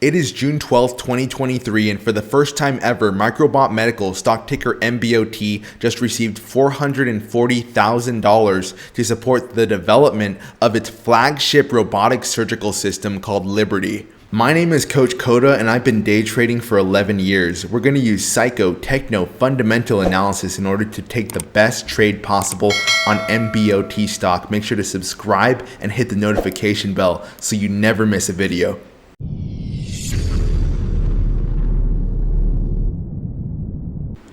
It is June 12th, 2023, and for the first time ever, Microbot Medical, stock ticker Mbot, just received $440,000 to support the development of its flagship robotic surgical system called Liberty. My name is Coach Koda and I've been day trading for 11 years. We're going to use psycho, techno, fundamental analysis in order to take the best trade possible on Mbot stock. Make sure to subscribe and hit the notification bell so you never miss a video.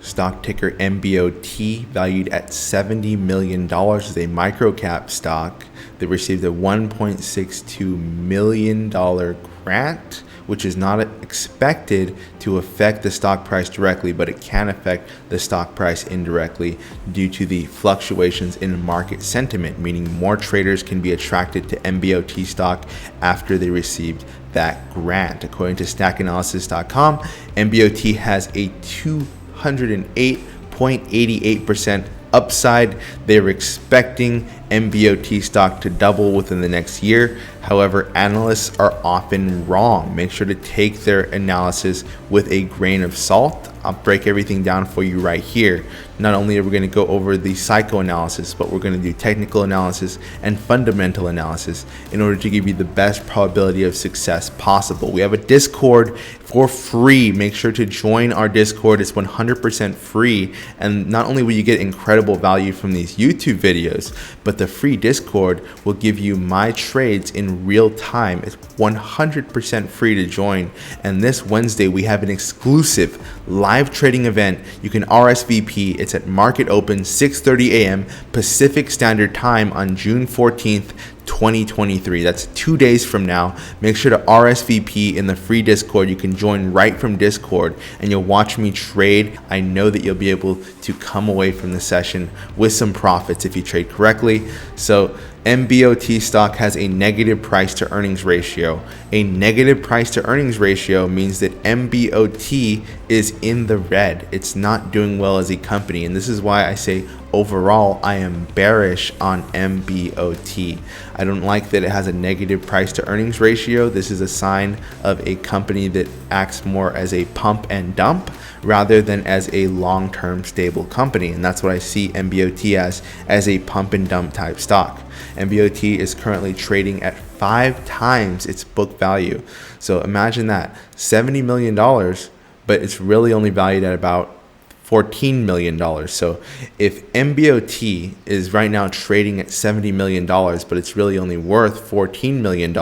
Stock ticker Mbot, valued at $70 million, is a microcap stock that received a $1.62 million grant, which is not expected to affect the stock price directly, but it can affect the stock price indirectly due to the fluctuations in market sentiment, meaning more traders can be attracted to Mbot stock after they received that grant. According to stackanalysis.com, Mbot has a 208.88% upside. They're expecting Mbot stock to double within the next year. However, analysts are often wrong. Make sure to take their analysis with a grain of salt. I'll break everything down for you right here. Not only are we going to go over the psychoanalysis, but we're going to do technical analysis and fundamental analysis in order to give you the best probability of success possible. We have a Discord for free. Make sure to join our Discord. It's 100% free. And not only will you get incredible value from these YouTube videos, but the free Discord will give you my trades in real time. It's 100% free to join. And this Wednesday, we have an exclusive live trading event. You can RSVP. It's at market open 6:30 a.m. Pacific Standard Time on June 14th, 2023. That's 2 days from now. Make sure to RSVP in the free Discord. You can join right from Discord and you'll watch me trade. I know that you'll be able to come away from the session with some profits if you trade correctly. So Mbot stock has a negative price to earnings ratio. A negative price to earnings ratio means that Mbot is in the red. It's not doing well as a company. And this is why I say overall, I am bearish on Mbot. I don't like that it has a negative price to earnings ratio. This is a sign of a company that acts more as a pump and dump rather than as a long-term stable company. And that's what I see Mbot as a pump and dump type stock. Mbot is currently trading at 5 times its book value. So imagine that, $70 million, but it's really only valued at about $14 million. So if Mbot is right now trading at $70 million, but it's really only worth $14 million,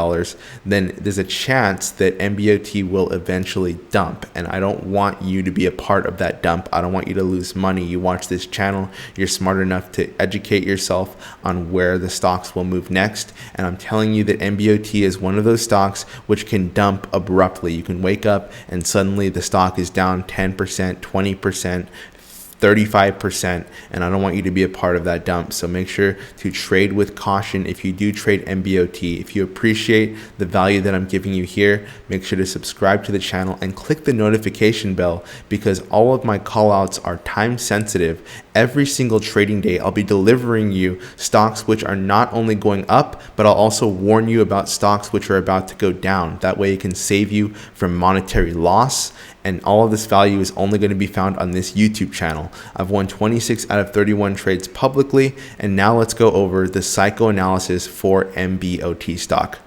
then there's a chance that Mbot will eventually dump. And I don't want you to be a part of that dump. I don't want you to lose money. You watch this channel, you're smart enough to educate yourself on where the stocks will move next. And I'm telling you that Mbot is one of those stocks which can dump abruptly. You can wake up and suddenly the stock is down 10%, 20%, 35%, and I don't want you to be a part of that dump. So make sure to trade with caution if you do trade Mbot. If you appreciate the value that I'm giving you here, make sure to subscribe to the channel and click the notification bell, because all of my callouts are time sensitive. Every single trading day, I'll be delivering you stocks which are not only going up, but I'll also warn you about stocks which are about to go down. That way it can save you from monetary loss. And all of this value is only going to be found on this YouTube channel. I've won 26 out of 31 trades publicly. And now let's go over the psychoanalysis for Mbot stock.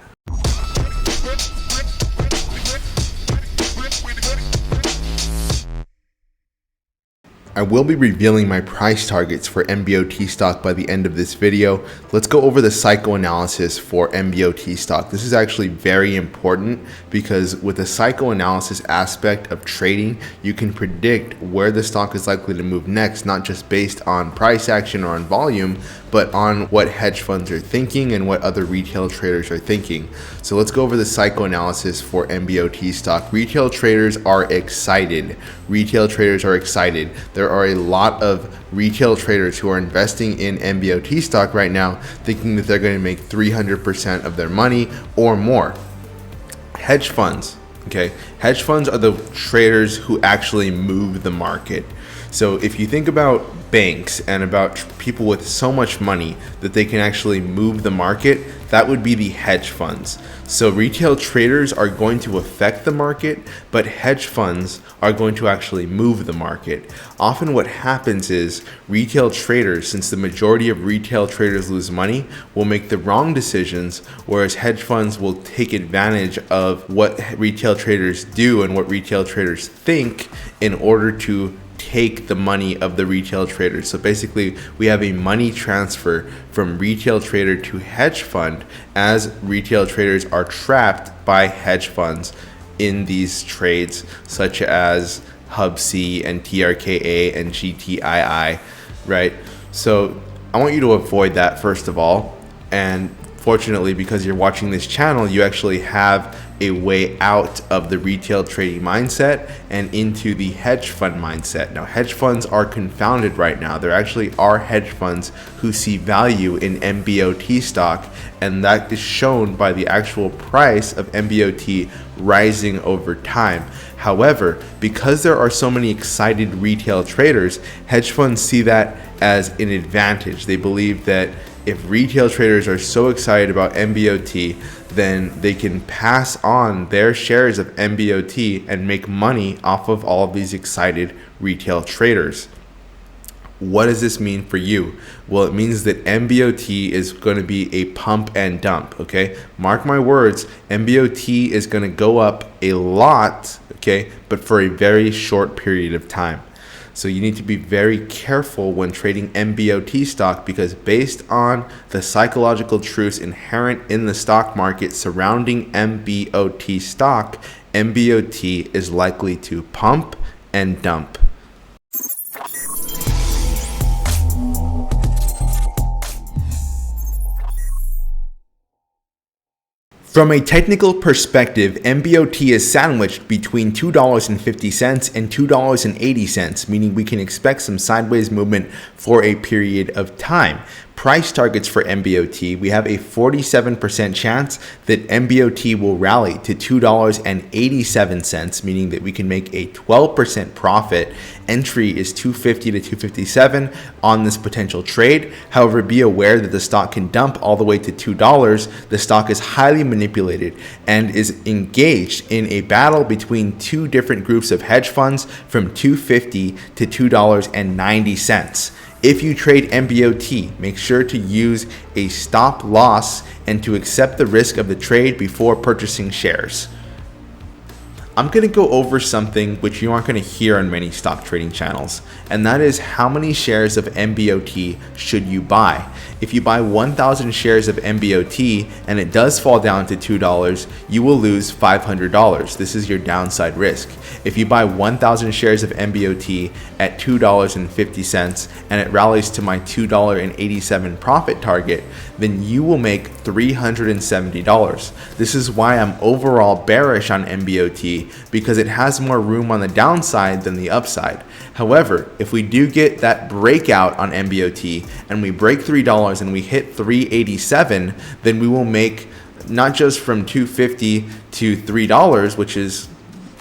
I will be revealing my price targets for Mbot stock by the end of this video. Let's go over the psychoanalysis for Mbot stock. This is actually very important because with the psychoanalysis aspect of trading, you can predict where the stock is likely to move next, not just based on price action or on volume, but on what hedge funds are thinking and what other retail traders are thinking. So let's go over the psychoanalysis for Mbot stock. Retail traders are excited. Retail traders are excited. There are a lot of retail traders who are investing in Mbot stock right now thinking that they're going to make 300% of their money or more. Hedge funds, okay? Hedge funds are the traders who actually move the market. So if you think about banks and about people with so much money that they can actually move the market, that would be the hedge funds. So retail traders are going to affect the market, but hedge funds are going to actually move the market. Often what happens is retail traders, since the majority of retail traders lose money, will make the wrong decisions, whereas hedge funds will take advantage of what retail traders do and what retail traders think in order to take the money of the retail traders. So basically we have a money transfer from retail trader to hedge fund as retail traders are trapped by hedge funds in these trades such as Hub C and TRKA and GTII, right? So I want you to avoid that first of all. And fortunately, because you're watching this channel, you actually have a way out of the retail trading mindset and into the hedge fund mindset. Now, hedge funds are confounded right now. There actually are hedge funds who see value in MBOT stock, and that is shown by the actual price of MBOT rising over time. However, because there are so many excited retail traders, hedge funds see that as an advantage. They believe that if retail traders are so excited about MBOT, then they can pass on their shares of MBOT and make money off of all of these excited retail traders. What does this mean for you? Well, it means that MBOT is going to be a pump and dump, okay? Mark my words, MBOT is going to go up a lot, okay, but for a very short period of time. So you need to be very careful when trading MBOT stock, because based on the psychological truths inherent in the stock market surrounding MBOT stock, MBOT is likely to pump and dump. From a technical perspective, MBOT is sandwiched between $2.50 and $2.80, meaning we can expect some sideways movement for a period of time. Price targets for MBOT, we have a 47% chance that MBOT will rally to $2.87, meaning that we can make a 12% profit. Entry is $2.50 to $2.57 on this potential trade. However, be aware that the stock can dump all the way to $2. The stock is highly manipulated and is engaged in a battle between two different groups of hedge funds from $2.50 to $2.90. If you trade MBOT, make sure to use a stop loss and to accept the risk of the trade before purchasing shares. I'm going to go over something which you aren't going to hear on many stock trading channels, and that is how many shares of MBOT should you buy. If you buy 1,000 shares of MBOT and it does fall down to $2, you will lose $500. This is your downside risk. If you buy 1,000 shares of MBOT at $2.50 and it rallies to my $2.87 profit target, then you will make $370. This is why I'm overall bearish on MBOT, because it has more room on the downside than the upside. However, if we do get that breakout on MBOT and we break $3 and we hit $3.87, then we will make not just from $2.50 to $3, which is,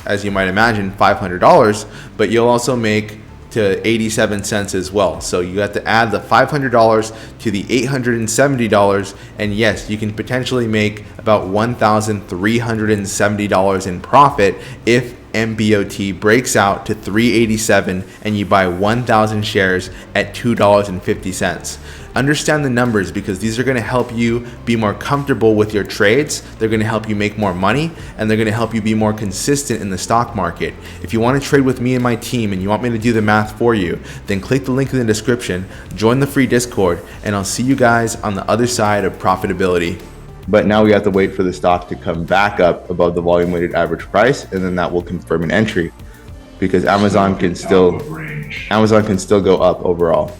as you might imagine, $500, but you'll also make to 87 cents as well. So you have to add the $500 to the $870, and yes, you can potentially make about $1,370 in profit if MBOT breaks out to 387 and you buy 1,000 shares at $2.50. Understand the numbers, because these are going to help you be more comfortable with your trades. They're going to help you make more money, and they're going to help you be more consistent in the stock market. If you want to trade with me and my team and you want me to do the math for you, then click the link in the description, join the free Discord, and I'll see you guys on the other side of profitability. But now we have to wait for the stock to come back up above the volume weighted average price, and then that will confirm an entry, because Amazon can still go up overall.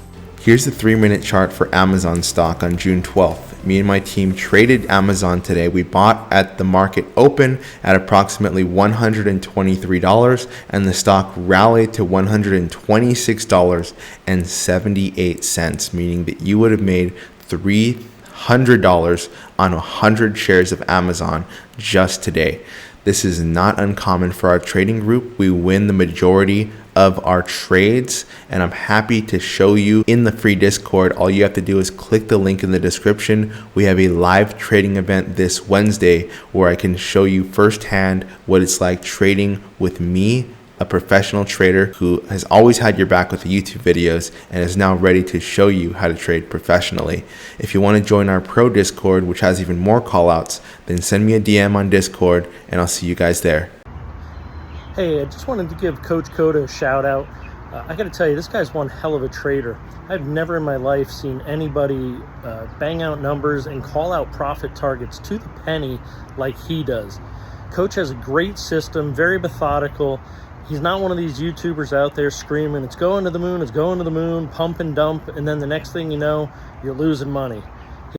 Here's the 3-minute chart for Amazon stock on June 12th. Me and my team traded Amazon today. We bought at the market open at approximately $123, and the stock rallied to $126.78, meaning that you would have made $300 on 100 shares of Amazon just today. This is not uncommon for our trading group. We win the majority of our trades, and I'm happy to show you in the free Discord. All you have to do is click the link in the description. We have a live trading event this Wednesday where I can show you firsthand what it's like trading with me, a professional trader who has always had your back with the YouTube videos and is now ready to show you how to trade professionally. If you want to join our pro Discord, which has even more callouts, then send me a DM on Discord and I'll see you guys there. Hey, I just wanted to give Coach Cota a shout out. I got to tell you, this guy's one hell of a trader. I've never in my life seen anybody bang out numbers and call out profit targets to the penny like he does. Coach has a great system, very methodical. He's not one of these YouTubers out there screaming, it's going to the moon, pump and dump, and then the next thing you know, you're losing money.